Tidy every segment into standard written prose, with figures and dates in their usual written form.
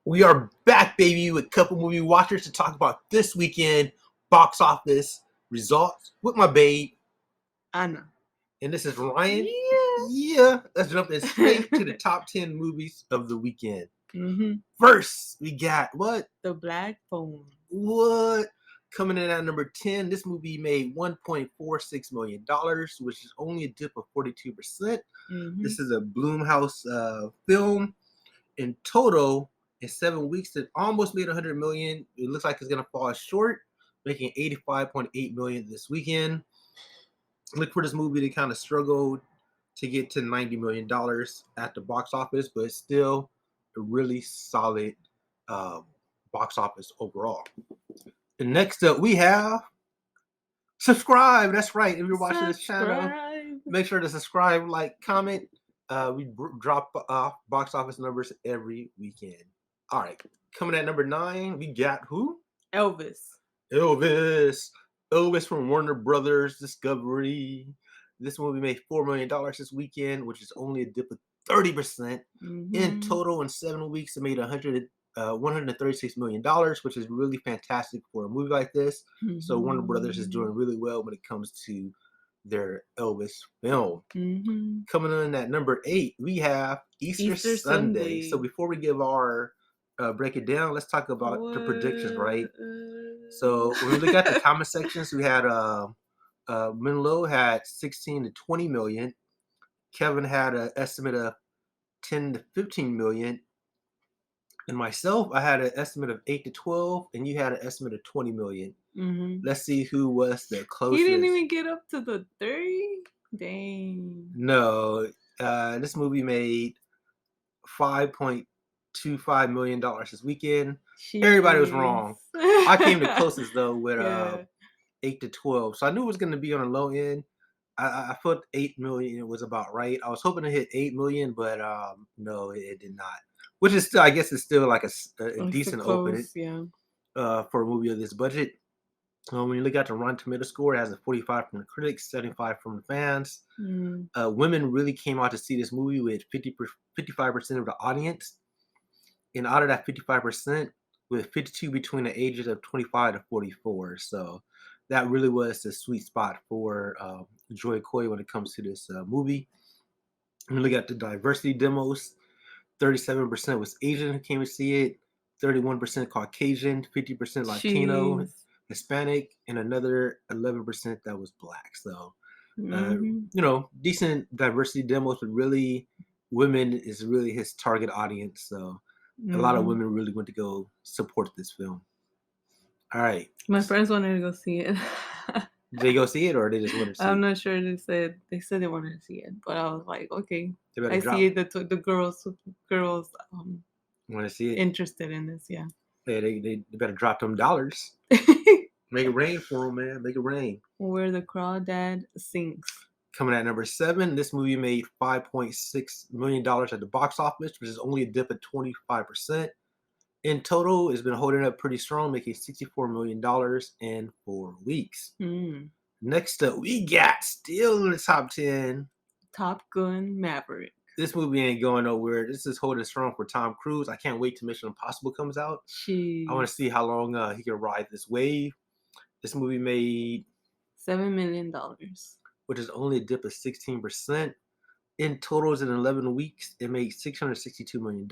We are back, baby, with Couple Movie Watchers to talk about this weekend box office results with my babe. Anna. And this is Ryan. Yeah. Let's jump in straight to the top 10 movies of the weekend. Mm-hmm. First, we got what? The Black Phone. What? Coming in at number 10, this movie made $1.46 million, which is only a dip of 42%. Mm-hmm. This is a Blumhouse film. In total, in 7 weeks, it almost made $100 million. It looks like it's going to fall short, making $85.8 million this weekend. Look for this movie to kind of struggle to get to $90 million at the box office, but it's still a really solid box office overall. And next up, we have subscribe. That's right. If you're watching this channel, make sure to subscribe, like, comment. We drop box office numbers every weekend. All right. Coming at number 9, we got who? Elvis from Warner Brothers Discovery. This movie made $4 million this weekend, which is only a dip of 30%. Mm-hmm. In total, in 7 weeks, it made $136 million, which is really fantastic for a movie like this. Mm-hmm. So Warner Brothers is doing really well when it comes to their Elvis film. Mm-hmm. Coming in at number 8, we have Easter Sunday. So before we give our break it down, let's talk about the predictions, right? So when we look at the comment sections, we had Menlo had 16 to 20 million. Kevin had an estimate of 10 to 15 million. And myself, I had an estimate of 8 to 12, and you had an estimate of 20 million. Mm-hmm. Let's see who was the closest. He didn't even get up to the 30? Dang. No. This movie made $5.25 million this weekend. Jeez. Everybody was wrong. I came the closest, though, with 8 to 12. So I knew it was going to be on the low end. I thought 8 million was about right. I was hoping to hit 8 million, but no, it did not. Which is still, I guess, it's still like a decent opening for a movie of this budget. When you look at the Rotten Tomato score, it has a 45 from the critics, 75 from the fans. Women really came out to see this movie with 55% of the audience. And out of that 55%, with 52 between the ages of 25 to 44. So that really was the sweet spot for Joy Coy when it comes to this movie. When you look at the diversity demos, 37% was Asian who came to see it, 31% Caucasian, 50% Latino, Hispanic, and another 11% that was Black. So, decent diversity demos, but really, women is really his target audience. So, a lot of women really went to go support this film. All right. My friends wanted to go see it. Did they go see it, or they just wanted to see it? I'm not sure. They said they wanted to see it, but I was like, okay. I drop. see it. The girls want to see it. Interested in this, yeah. Yeah, they better drop them dollars. Make it rain for them, man. Make it rain. Where the Crawdad sings. Coming at number 7, this movie made $5.6 million at the box office, which is only a dip of 25%. In total, it's been holding up pretty strong, making $64 million in 4 weeks. Next up, we got still in the top 10. Top Gun Maverick. This movie ain't going nowhere. This is holding strong for Tom Cruise. I can't wait till Mission Impossible comes out. Jeez. I want to see how long he can ride this wave. This movie made $7 million, which is only a dip of 16%. In totals, in 11 weeks, it made $662 million.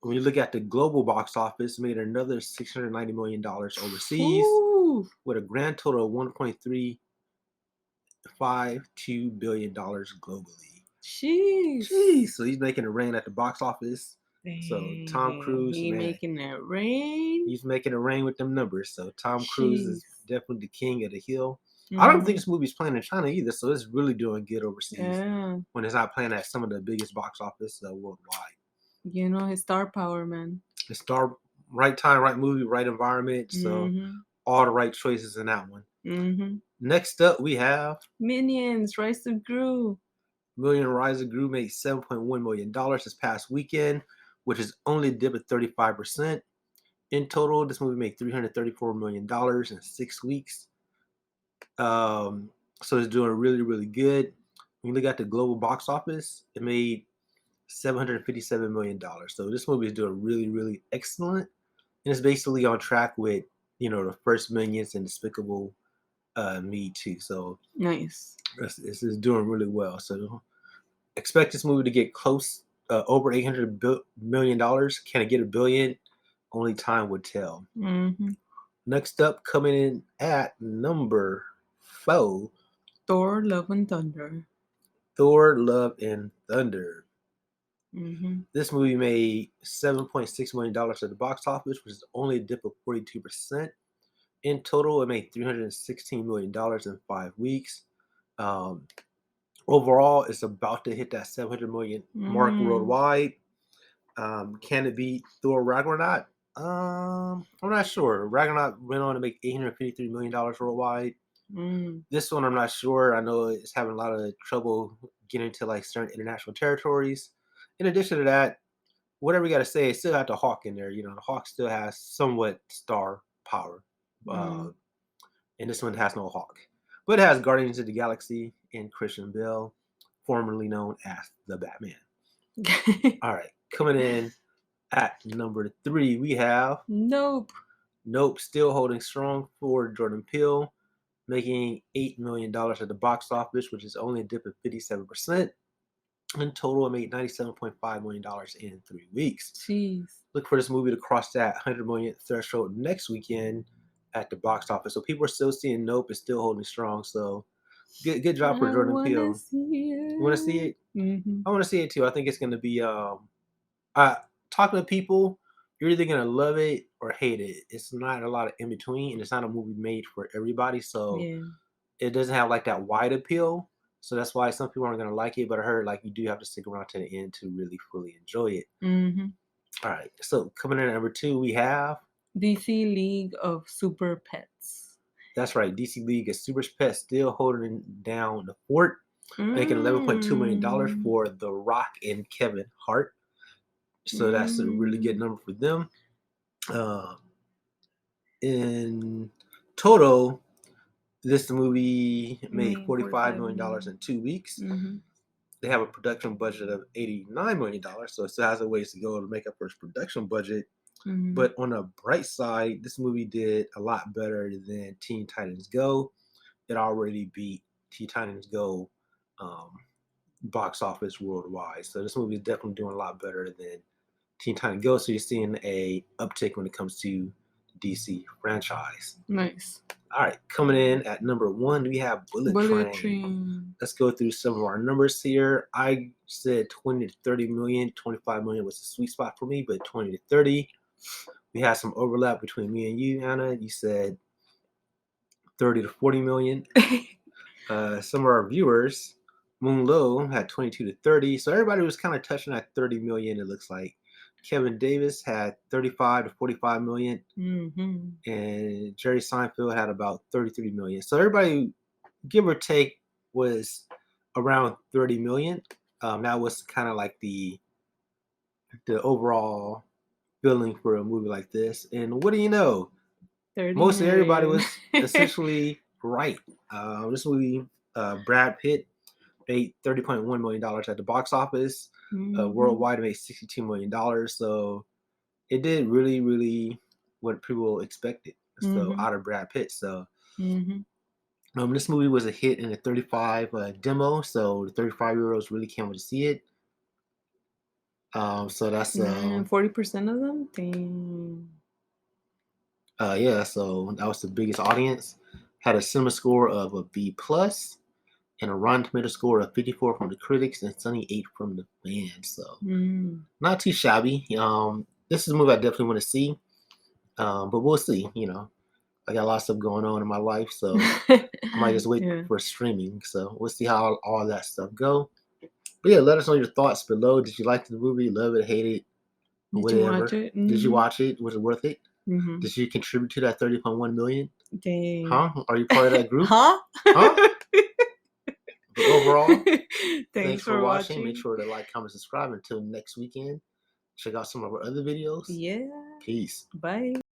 When you look at the global box office, it made another $690 million overseas. Ooh. With a grand total of $1.352 billion globally. Jeez. So he's making it rain at the box office. Dang. So Tom Cruise, making it rain. He's making it rain with them numbers. So Tom Cruise is definitely the king of the hill. I don't think this movie's playing in China either, so it's really doing good overseas. Yeah. When it's not playing at some of the biggest box office worldwide. You know, his star power, man. His star, right time, right movie, right environment. So all the right choices in that one. Next up, we have Minions: Rise of Gru. Rise of Gru made $7.1 million this past weekend, which is only a dip of 35%. In total, this movie made $334 million in 6 weeks. So it's doing really, really good. When you look at the global box office, it made $757 million. So this movie is doing really, really excellent. And it's basically on track with, the first Minions and Despicable Me too. So nice. This is doing really well. So expect this movie to get close, over $800 million. Can it get $1 billion? Only time would tell. Mm-hmm. Next up, coming in at number 4, Thor: Love and Thunder. Thor: Love and Thunder. Mm-hmm. This movie made $7.6 million at the box office, which is only a dip of 42%. In total, it made $316 million in 5 weeks. Overall, it's about to hit that 700 million mark worldwide. Can it beat Thor Ragnarok? I'm not sure. Ragnarok went on to make $853 million worldwide. This one, I'm not sure. I know it's having a lot of trouble getting to like certain international territories. In addition to that, whatever you got to say, it still got the Hawk in there. The Hawk still has somewhat star power. And this one has no Hawk. But it has Guardians of the Galaxy and Christian Bale, formerly known as the Batman. All right, coming in at number 3, we have Nope. Nope, still holding strong for Jordan Peele, making $8 million at the box office, which is only a dip of 57%. In total, it made $97.5 million in 3 weeks. Jeez. Look for this movie to cross that 100 million threshold next weekend at the box office. So people are still seeing Nope is still holding strong. So good job for Jordan Peele. You want to see it? Mm-hmm. I want to see it too. I think it's going to be talking to people. You're either going to love it or hate it. It's not a lot of in between, and it's not a movie made for everybody. So it doesn't have like that wide appeal. So that's why some people aren't going to like it. But I heard like you do have to stick around to the end to really fully enjoy it. Mm-hmm. All right. So coming in at number 2, we have DC League of Super Pets. That's right. DC League of Super Pets still holding down the fort, making $11.2 million for The Rock and Kevin Hart. So that's a really good number for them. In total, this movie made $45 million in 2 weeks. Mm-hmm. They have a production budget of $89 million, so it still has a ways to go to make up for its production budget. Mm-hmm. But on the bright side, this movie did a lot better than Teen Titans Go. It already beat Teen Titans Go box office worldwide. So this movie is definitely doing a lot better than Teen Titans Go. So you're seeing a uptick when it comes to the DC franchise. Nice. All right, coming in at number 1, we have Bullet Train. Let's go through some of our numbers here. I said 20 to 30 million. 25 million was the sweet spot for me, but 20 to 30. We had some overlap between me and you, Anna. You said 30 to 40 million. Some of our viewers, Moon Lo, had 22 to 30. So everybody was kind of touching at 30 million, it looks like. Kevin Davis had 35 to 45 million. Mm-hmm. And Jerry Seinfeld had about 33 million. So everybody, give or take, was around 30 million. That was kind of like the overall feeling for a movie like this. And what do you know? Most of everybody was essentially right. This movie, Brad Pitt, made $30.1 million at the box office. Worldwide, it made $62 million. So it did really, really what people expected. So out of Brad Pitt. So this movie was a hit in the 35 demo. So the 35-year-olds really can't wait to see it. So that's 40% of them. Dang. Yeah, so that was the biggest audience. Had a cinema score of a B+, and a Rotten Tomato score of 54 from the critics and 78 from the fans. So not too shabby. This is a movie I definitely want to see, but we'll see. I got a lot of stuff going on in my life, so I might just wait for streaming. So we'll see how all that stuff go. But yeah, let us know your thoughts below. Did you like the movie? Love it? Hate it? Whatever. Did you watch it? Was it worth it? Mm-hmm. Did you contribute to that 30.1 million? Dang. Huh? Are you part of that group? Huh? But overall, thanks for watching. Make sure to like, comment, subscribe. Until next weekend, check out some of our other videos. Yeah. Peace. Bye.